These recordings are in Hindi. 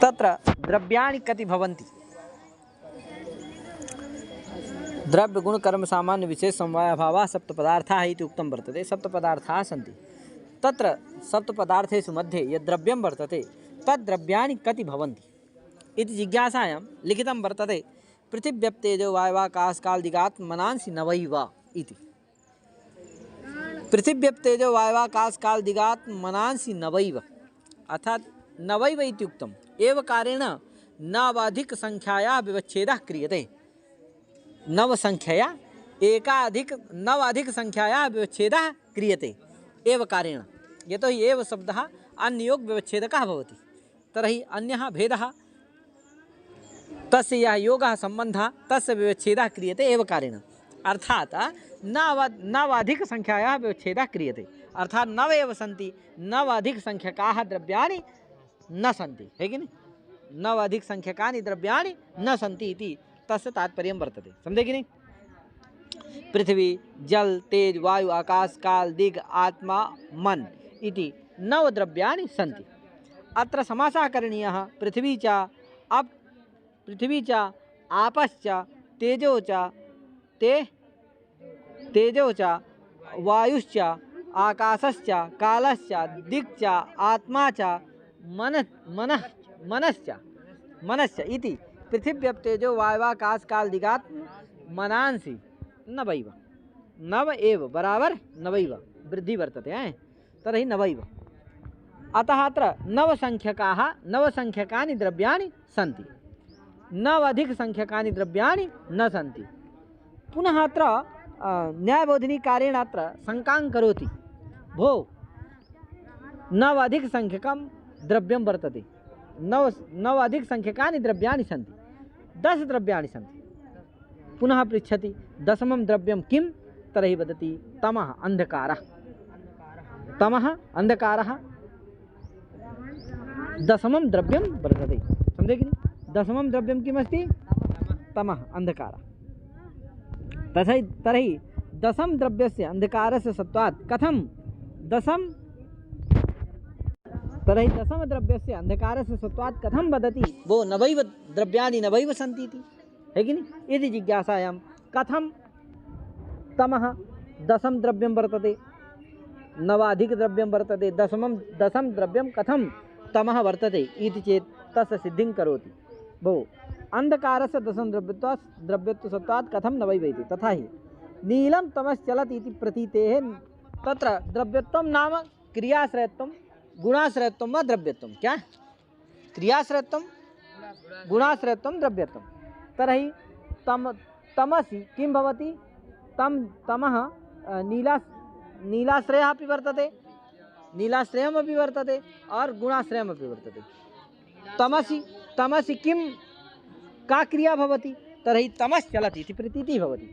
तत्र द्रव्याणि कति भवन्ति? द्रव्य गुण कर्म सामान्य विशेष समवाय अभावः सप्त पदार्थाः इति उक्तं वर्तते। सप्त पदार्थाः सन्ति। तत्र सप्त पदार्थेषु मध्ये यद् द्रव्यं वर्तते तद् द्रव्याणि कति भवन्ति इति जिज्ञासायां लिखितं वर्तते पृथिव्यप्तेजो वायवाकाशकालदिगात् मनांसि नवैव इति। पृथिव्यप्तेजो वायवाकाशकालदिगात् मनांसि नवैव अर्थात् नवैव इत्युक्तम् एव कारेण नवाधिकसंख्यायाः विवच्छेदः क्रियते। नवसंख्यया नवाधिकसंख्यायाः विवच्छेदः क्रियते एव कारेण, यतोहि एव शब्दः अन्ययोगविवच्छेदकः भवति। तर्हि अन्यः भेदः तस्य यः योगः सम्बन्धः तस्य विवच्छेदः क्रियते एव कारेण, अर्थात् नवाधिकसंख्यायाः विवच्छेदः क्रियते। अर्थात् नव एव सन्ति, नवाधिकसंख्यकाः द्रव्याणि न सन्ति, है कि नहीं? नवाधिकसंख्यकानि द्रव्याणि न सन्ति इति तस्य तात्पर्यं वर्तते। समझे कि नहीं? पृथ्वी जल तेज वायु आकाश काल दिग् आत्मा मन इति नवद्रव्याणि सन्ति। अत्र समासः करणीयः पृथ्वी च आपश्च तेजो च वायुश्च आकाशश्च कालश्च दिक् च आत्मा च मनश्च इति पृथिव्यप्तेजो वायवाकाशकालदिगात् मनांसि नवैव। नव एव बराबर नवैव वृद्धि वर्तते हैं, तर्हि नवैव। अतः अत्र नवसंख्यकानि द्रव्याणि सन्ति, नवाधिकसंख्यकानि द्रव्याणि न सन्ति। पुनः अत्र न्यायबोधिनीकारेण अत्र शङ्कां करोति, भो नवाधिकसंख्यकं द्रव्यं वर्तते, नवाधिकसंख्यकानि द्रव्याणि सन्ति, 10 द्रव्याणि सन्ति। पुनः पृच्छति दशमं द्रव्यं किं? तर्हि वदति तमः अंधकारः। तमः अंधकारः दशमं द्रव्यं वर्तते। समझे कि नहीं? दशमं द्रव्यं किमस्ति? तमः अंधकारः। तर्हि दशम द्रव्यस्य अंधकारस्य सत्वात् कथं दशमद्रव्यस्य अंधकारस्य सत्वात् कथं वदति वो नवैव द्रव्याणि नवैव सन्ति इति, है कि नहीं? यदि जिज्ञासायां कथं तमः दशम द्रव्यं वर्तते, नवाधिकद्रव्यं वर्तते, दशम द्रव्यं कथं तमः वर्तते इति चेत् तस्य सिद्धिं करोति। भो अंधकारस्य दशम द्रव्यत्व सत्वात् कथं नवैव इति। तथा ही नीलं तमश्चलति इति प्रतीतेः तत्र द्रव्यत्वं नाम क्रियाश्रयत्वं गुणाश्रयत्वं वा द्रव्यत्वं? क्या क्रियाश्रयत्वं गुणाश्रयत्वं द्रव्यत्वं। तर्हि तमसि किं भवति? तमः नीलाश्रयः अपि वर्तते, नीलाश्रयमपि वर्तते और गुणाश्रयमपि वर्तते। तमसि किं का क्रिया भवति? तर्हि तमश्चलति इति प्रतीतिः भवति।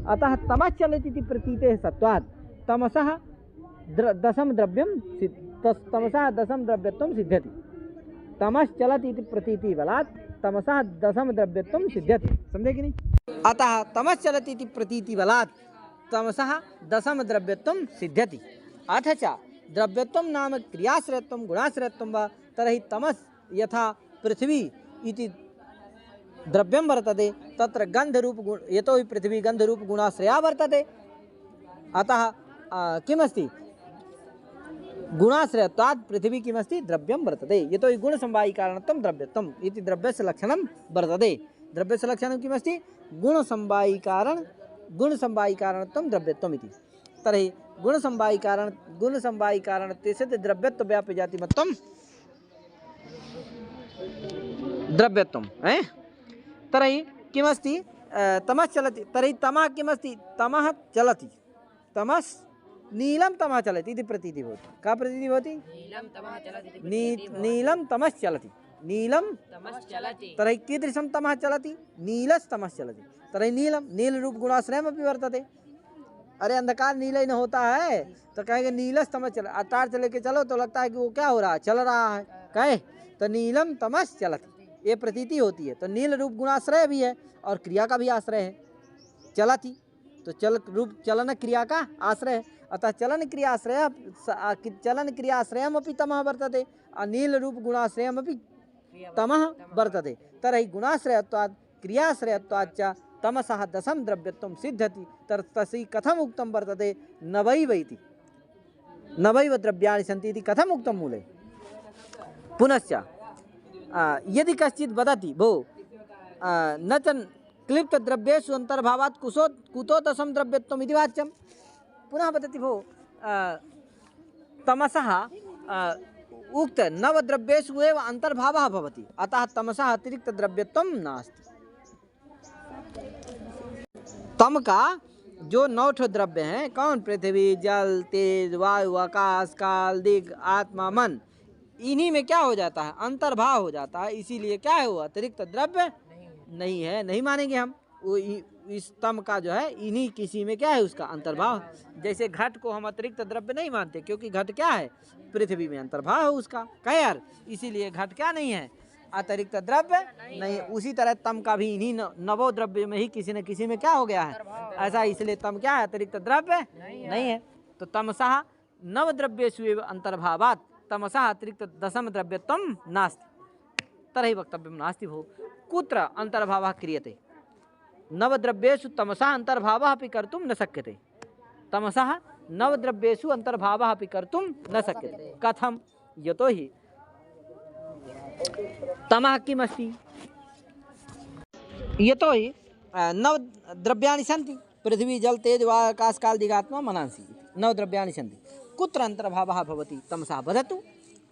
अतः तमश्चलति इति प्रतीतेः सत्वात् तमसः दशम द्रव्यत्वं सिद्ध्यति। तमश्चलति इति प्रतीति बलात् तमसः दशम द्रव्यत्वं सिद्ध्यति। समझे कि नहीं? अतः तमश्चलति इति प्रतीति बलात् तमसः दशम द्रव्यत्वं सिद्ध्यति। अथ च द्रव्यत्वं नाम क्रियाश्रयत्वं गुणाश्रयत्वं वा तर्हि तमस् यथा पृथ्वी इति द्रव्यं वर्तते तत्र गन्धरूप गुण, यतोहि पृथ्वी गन्धरूप गुणाश्रया वर्तते, अतः किमस्ति? गुणाश्रयत्वात् पृथ्वी किमस्ति? द्रव्यं वर्तते, यतोहि गुणसमवायिकारणत्वं द्रव्यत्वम् इति द्रव्यस्य लक्षणं वर्तते। द्रव्यस्य लक्षणं किमस्ति? गुणसमवायिकारणत्वं द्रव्यत्वम् इति। तर्हि गुणसमवायिकारणत्वस्य द्रव्यत्वव्याप्यजातिमत्वं द्रव्यत्वं। तर्हि किमस्ति? तमश्चलति। तर्हि तमः किमस्ति? तमः चलति, तमस् नीलं तमः चलति इति प्रतीतिः भवति। का प्रतीतिः भवति? नीलं तमश्चलति, नीलं तमश्चलति। तर्हि कीदृशं तमः चलति? नीलस्तमश्चलति। तर्हि नीलरूप गुणाश्रयमपि वर्तते। अरे अंधकार नीला ही न होता है तो कहेंगे नीलस्तमस चल, अतार चले के चलो तो लगता है कि वो क्या हो रहा है? चल रहा है। कहे तो नीलम तमस चलति, ये प्रतीति होती है। तो नील रूप गुणाश्रय भी है और क्रिया का भी आश्रय है। चलति तो चल रूप चलन क्रिया का आश्रय है, अतः चलन क्रियाश्रयमपि तमः वर्तते, नील रूप गुणाश्रयमपि तमः वर्तते। तर्हि गुणाश्रयत्वात् क्रियाश्रयत्वाच्च तमसः दशम द्रव्यत्वं सिद्ध्यति। तस्यै कथम उक्तं वर्तते नवैव इति, नवैव द्रव्याणि सन्ति इति कथम उक्तं मूले। पुनश्च यदि कश्चित् वदति भो न च क्लिप्त द्रव्येषु अंतर्भावात् कुतो दशम द्रव्यत्वम् इति वाच्यं, पुनः वदति भो तमसः उक्त नवद्रव्येषु एव अंतर्भावः भवति, अतः तमसः अतिरिक्त द्रव्यत्वं नास्ति। तम का जो 9 द्रव्य हैं कौन, पृथ्वी जल तेज वायु आकाश काल दिग आत्मा मन, इन्हीं में क्या हो जाता है, अंतर्भाव हो जाता है। इसीलिए क्या है वो अतिरिक्त द्रव्य नहीं है, नहीं मानेंगे हम। वो इस तम का जो है इन्हीं किसी में क्या है उसका अंतर्भाव। जैसे घट को हम अतिरिक्त द्रव्य नहीं मानते क्योंकि घट क्या है, पृथ्वी में अंतर्भाव है उसका, क्या यार, इसीलिए घट क्या नहीं है, अतिरिक्त द्रव्य नहीं है। उसी तरह तम का भी इन्हीं नवो द्रव्य में ही किसी न किसी में क्या हो गया है ऐसा, इसलिए तम क्या है, अतिरिक्त द्रव्य नहीं है। तो तमसः नव द्रव्येषु एव अंतर्भावात् तमसः अतिरिक्त दशम द्रव्यत्वं नास्ति। तर्हि वक्तव्यं नास्ति भो कुत्र अंतर्भावः क्रियते, नवद्रव्येषु तमसः अंतर्भावः अपि कर्तुं न शक्यते, तमसः नवद्रव्येषु अंतर्भावः अपि कर्तुं न शक्यते। कथं, यतो हि तमः किमस्ति, यतो हि नव द्रव्याणि सन्ति, पृथ्वी जल तेज वायु आकाश काल दिगात्मा मनांसि, नव द्रव्याणि सन्ति। कुत्र अंतर्भावः भवति, तमसः वदतु।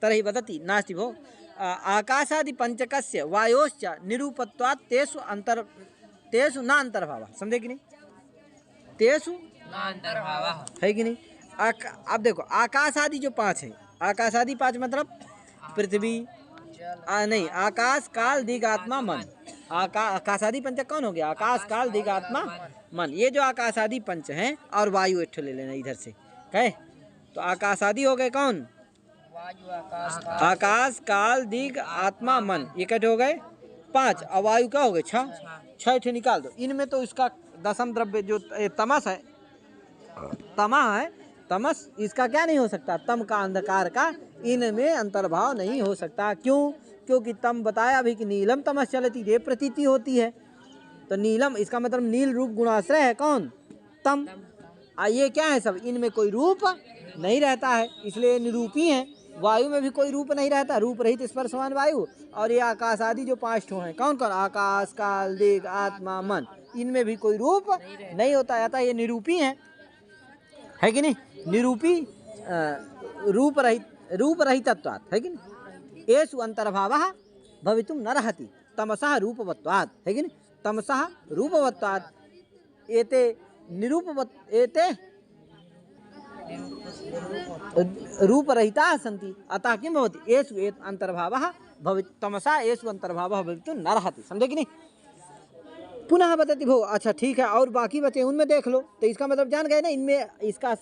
तर्हि वदति नास्ति भो, आकाशादि पंचकस्य वायोश्च निरूपत्वात् तेषु न अंतर्भावः। समझे कि नहीं, तेषु न अंतर्भावः है कि नहीं। अब देखो आकाश आदि जो 5 है, आकाश आदि 5 मतलब पृथ्वी नहीं, आकाश काल दिग आत्मा मन, आकाश आदि पंच कौन हो गया, आकाश काल दिग आत्मा मन। ये जो आकाश आदि पंच हैं और वायु एक ले लेना इधर से, कहे तो आकाश आदि हो गए कौन, आकाश काल दिग आत्मा मन, ये कैसे हो गए 5, और वायु क्या हो गए 6 निकाल दो। इनमें तो इसका दशम द्रव्य जो तमस है, तमा है, तमस इसका क्या नहीं हो सकता, तम का अंधकार का इनमें अंतर्भाव नहीं हो सकता। क्यों, क्योंकि तम बताया भी कि नीलम तमस चलती, ये प्रतीति होती है। तो नीलम इसका मतलब नील रूप गुणाश्रय है कौन, तम। ये क्या है सब, इनमें कोई रूप नहीं रहता है, इसलिए निरूपी है। वायु में भी कोई रूप नहीं रहता, रूप रहित स्पर्शवान वायु। और ये आकाश आदि जो 5 ठो हैं कौन कौन, आकाश काल दिग आत्मा मन, इनमें भी कोई रूप नहीं होता है, अतः ये निरूपी है कि नहीं, निरूपी रूप रहितत्वात् है कि नहीं। येषु अंतर्भावः भवितुं न अर्हति तमसः रूपवत्वात्, है कि नहीं, तमसः रूपवत्वात् एते रूपरहिताः सन्ति, अतः किं भवति, येषु अंतर्भावः तमसः येषु अंतर्भावः भवितुं न अर्हति। समझे कि नहीं। पुनः बताती भो, अच्छा ठीक है, और बाकी बचे उनमें देख लो। तो इसका मतलब जान गए ना, इनमें इसका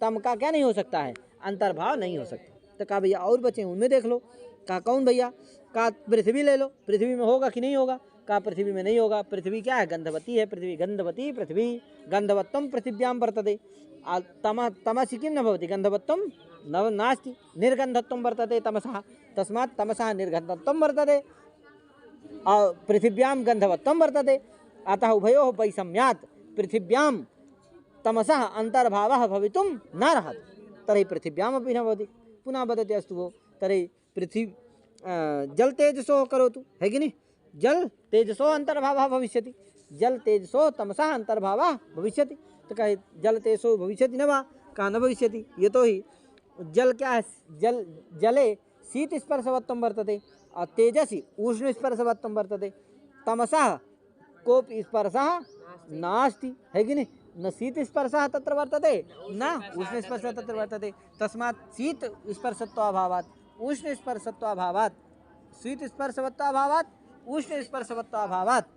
तम का क्या नहीं हो सकता है, अंतर्भाव नहीं हो सकता। तो कहा भैया और बचे उनमें देख लो। कहा कौन भैया, कहा पृथ्वी ले लो, पृथ्वी में होगा कि नहीं होगा, कहा पृथ्वी में नहीं होगा। पृथ्वी क्या है, गंधवती है, पृथ्वी गंधवती, पृथ्वी गंधवत्वं पृथिव्यां वर्तते। तमसि किं न भवति, गंधवत्वं न नास्ति, निर्गंधत्वं वर्तते तमसः, तस्मात् तमसः निर्गंधत्वं वर्तते और पृथिव्यां गंधवत्वं वर्तते। अतः उभयोः वैषम्यात् पृथिव्यां तमसः अंतर्भावः भवितुं न अर्हति, तर्हि पृथिव्यामपि न भवति। पुनः वदति अस्तु भो, तर्हि पृथ्वी जल तेजसो करोतु, है कि नहीं, जल तेजसो अंतर्भावः भविष्यति, जल तेजसो तमसः अंतर्भावः भविष्यति। तो कहे जल तेजसो भविष्यति न वा, कहा न भविष्यति, यतो हि जल क्या है, जले शीत स्पर्शवत्वं वर्तते और तेजसि उष्ण स्पर्शवत्वं वर्तते। तमसः कोऽपि स्पर्शः नास्ति, है कि नहीं, न शीत स्पर्शः तत्र वर्तते न उष्ण स्पर्शः तत्र वर्तते। तस्मात् शीत स्पर्शत्वाभावात् उष्ण स्पर्शत्वाभावात् शीत स्पर्शवत्वाभावात् उष्ण स्पर्शवत्वाभावात्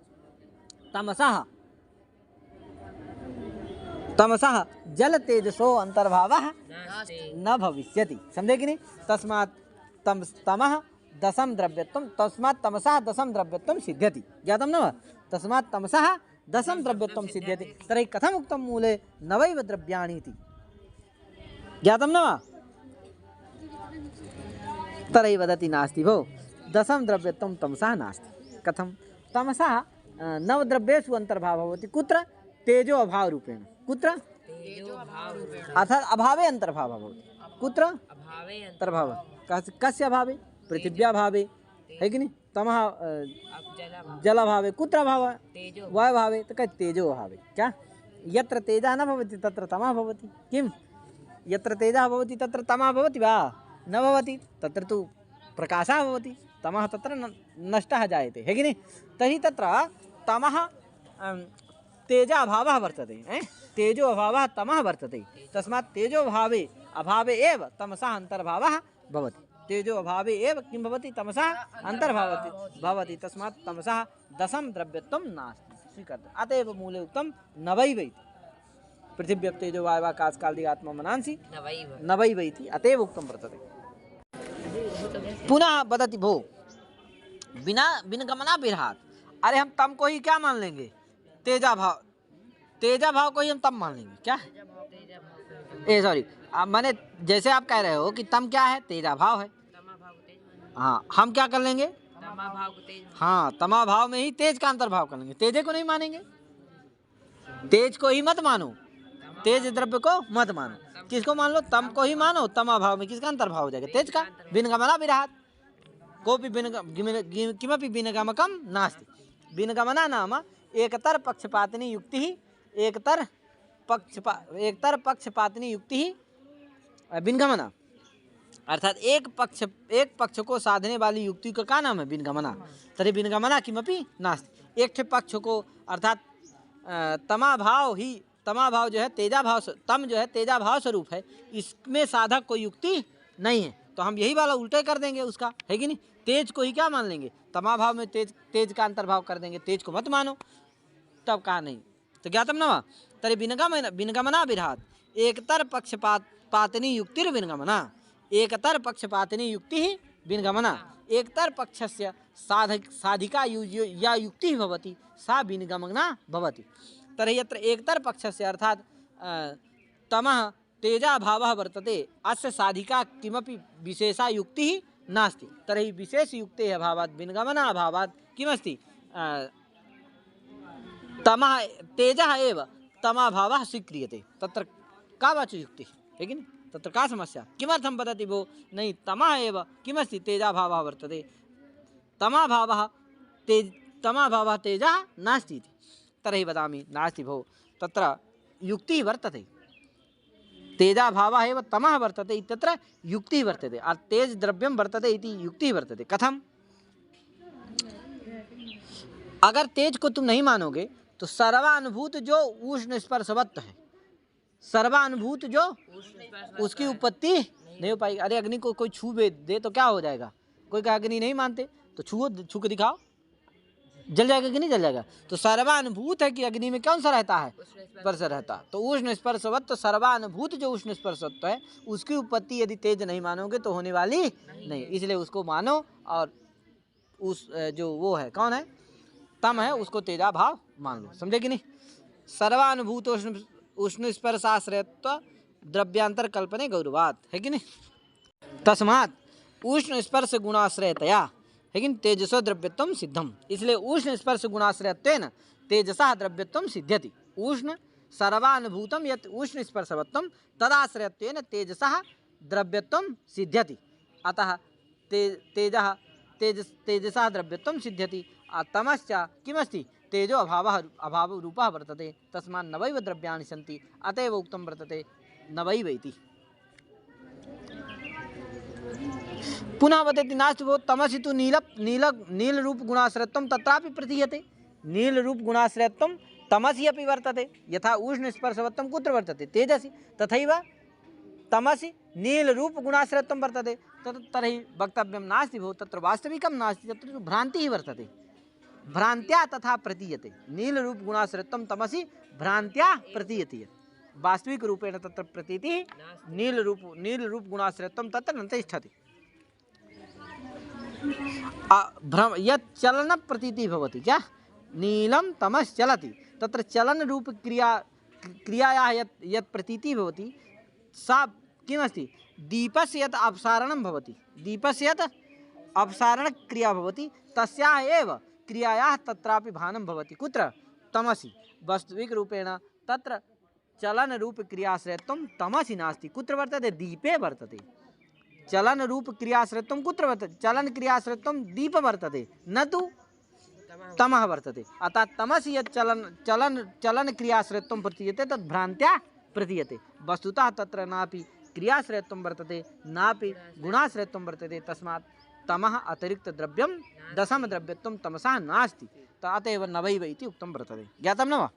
तमसः जल तेजसो अंतर्भावः न भविष्यति। समझे कि नहीं। तस्मात् तमः दशम द्रव्यत्वं, तस्मात् तमसः दशम द्रव्यत्वं सिद्ध्यति। ज्ञातं न वा, तस्मात् तमसः दशम द्रव्यत्वं सिद्ध्यति। तर्हि कथम् उक्तं मूले नवैव द्रव्याणि इति। ज्ञातं न वा? तर्हि वदति नास्ति भो, दशम द्रव्यत्वं तमसः नास्ति। कथं? तमसः नवद्रव्येषु अन्तर्भावः भवति। कुत्र? तेजो अभाव रूपेण। कुत्र? अर्थात् अभावे अन्तर्भावः भवति। कुत्र? अन्तर्भावः। कस्य अभावे? पृथिव्याभावे, है कि नहीं? तमः जलाभावे। कुत्र अभावः? वायुभावे। तो कहते तेजो अभावे। क्या? यत्र तेजः न भवति तत्र तमः भवति। किं? यत्र तेजः भवति तत्र तमः भवति वा? न भवति। तत्र तु प्रकाशः भवति, तमः तत्र नष्टः जायते, है कि नहीं? तर्हि तत्र तमः तेजाभावः वर्तते, तेजो अभावः तमः वर्तते। तस्मात् तेजो अभावे एव तमसः अन्तर्भावः भवति। तेजो अभावे एव किं भवति? तमसः अन्तर्भावः भवति। तस्मात् तमसः दशम द्रव्यत्वं नास्ति। स्वीकर्तव्यम्। अत एव मूले उक्तं नवैव इति। पृथिव्यः तेजो वायुवाकाशकालदिगात्मा मनांसि नवैव इति अतएव उक्तं वर्तते। पुनः वदति भो, बिना विनगमना विरहात्। अरे हम तम को ही क्या मान लेंगे? तेजा भाव को ही हम तम मान लेंगे क्या? सॉरी, मैंने जैसे आप कह रहे हो कि तम क्या है? तेजा भाव है। हाँ, हम क्या कर लेंगे? हाँ, तमा भाव में ही तेज का अंतर्भाव कर लेंगे। तेजे को नहीं मानेंगे। तेज को ही मत मानो, तेज द्रव्य को मत मानो। किसको मान लो? तम को ही मानो। तमा भाव में किसका अंतर्भाव हो जाएगा? तेज का। विनगमना विरहात् कोऽपि किमपि विनगमकं नास्ति। विनगमना नाम एकतर पक्षपातिनी युक्ति, एकतर पक्षपातिनी युक्ति विनगमना। अर्थात एक पक्ष को साधने वाली युक्ति का क्या नाम है? विनगमना। तर्हि विनगमना किमपि नास्ति। एक पक्ष को अर्थात तमा भाव जो है तेजा भाव, तम जो है तेजा भाव स्वरूप है, इसमें साधक कोई युक्ति नहीं है। तो हम यही वाला उल्टे कर देंगे उसका, है कि नहीं? तेज को ही क्या मान लेंगे? तमा भाव में तेज का अंतर्भाव कर देंगे। तेज को मत मानो, तब कहा नहीं। तो ज्ञातम न वा? तर्हि विनगमना विरहात् एकतर पक्षपातिनी युक्तिर्विनगमना। एकतर पक्षपातिनी युक्ति ही विनगमना। एकतर पक्षस्य साधिका या युक्ति भवति, सा विनगमना भवति। तर्हि यत्र एकतर पक्षस्य अर्थात तमः तेजाभावः वर्तते, अस्य साधिका किमपि विशेषा युक्तिः नास्ति। तर्हि विशेष युक्तेः अभावात् विनगमना अभावात् किमस्ति? तमः तेजः एव तमाभावः स्वीक्रियते। तत्र का वाचो युक्तिः, है कि नहीं? तत्र का समस्या? किमर्थं वदति भो? नहीं, तमः एव किमस्ति? तेजाभावः वर्तते। तमाभावः तेजः नास्ति इति। तर्हि वदामि नास्ति भो, तत्र युक्तिः वर्तते। तेजाभावः एव तमः वर्तते इत्यत्र युक्तिः वर्तते। तेज द्रव्यं वर्तते इति युक्तिः वर्तते। कथं? अगर तेज को तुम नहीं मानोगे तो सर्वानुभूत जो उष्ण स्पर्शवत्व है, सर्वानुभूत जो उसकी उत्पत्ति नहीं हो पाएगी। अरे अग्नि को कोई छू दे तो क्या हो जाएगा? कोई का अग्नि नहीं मानते तो छू के दिखाओ, जल जाएगा कि नहीं जल जाएगा? तो सर्वानुभूत है कि अग्नि में कौन सा रहता है? स्पर्श रहता है। तो उष्ण स्पर्शवत्व सर्वानुभूत जो उष्ण स्पर्शवत्व है, उसकी उत्पत्ति यदि तेज नहीं मानोगे तो होने वाली नहीं। इसलिए उसको मानो, और उस जो वो है, कौन है? तम है, उसको तेजा भाव मान लो। समझे कि नहीं? सर्वानुभूत उष्ण स्पर्शाश्रयत्व द्रव्यांतर कल्पने गौरवात्, है कि नहीं? तस्मात् उष्ण स्पर्श गुणाश्रयतया, लेकिन तेजसो द्रव्यत्वं सिद्धम। इसलिए उष्ण स्पर्श गुणाश्रयत्वेन तेजसः द्रव्यत्वं सिद्ध्यति। उष्ण सर्वानुभूतं यत् उष्ण स्पर्शवत्वं तदाश्रयत्वेन तेजसः द्रव्यत्वं सिद्ध्यति। अतः तेजसः द्रव्यत्वं सिद्ध्यति। तमश्च किमस्ति? तेजो अभाव रूपः वर्तते। तस्मात् नवैव द्रव्याणि सन्ति, अतएव उक्तं वर्तते नवैव इति। पुनः वदति नास्ति भो, तमसि तु नील रूप गुणाश्रयत्वं तत्रापि प्रतीयते। नील रूप गुणाश्रयत्वं तमसि अपि वर्तते। यथा उष्ण स्पर्शवत्वं कुत्र वर्तते? तेजसि। तथैव तमसि नील रूप गुणाश्रयत्वं वर्तते। तर्हि वक्तव्यं नास्ति भो, तत्र वास्तविकं नास्ति, तत्र भ्रान्तिः वर्तते। भ्रांत्या तथा प्रतीयते। नील रूप गुणाश्रयत्वं तमसि भ्रांत्या प्रतीयते। वास्तविक रूपेण तत्र प्रतीतिः नील रूप गुणाश्रयत्वं तत्र न तिष्ठति। यत् चलन प्रतीति भवति, क्या? नीलं तमश्चलति, तत्र चलन रूप क्रियायाः यत् प्रतीति भवति, सा किमस्ति दीपस्य यत् अपसारणं भवति, दीपस्य यत् अपसारणक्रिया भवति तस्याः एव क्रियायाः तत्रापि भानं भवति। कुत्र? तमसि। वास्तविकरूपेण तत्र चलनरूपक्रियाश्रयत्वं तमसि नास्ति। कुत्र वर्तते? दीपे वर्तते। चलनरूपक्रियाश्रयत्वं कुत्र वर्तते? चलनक्रियाश्रयत्वं दीप वर्तते, न तु तमः वर्तते। अतः तमसि यत् चलनक्रियाश्रयत्वं प्रतीयते तद् भ्रान्त्या प्रतीयते। वस्तुतः तत्र नापि क्रियाश्रयत्वं वर्तते, नापि गुणाश्रयत्वं वर्तते। तस्मात् तमः अतिरिक्तद्रव्यं दशमद्रव्यत्वं तमसः नास्ति। अत एव नवैव इति उक्तं वर्तते। ज्ञातं न वा?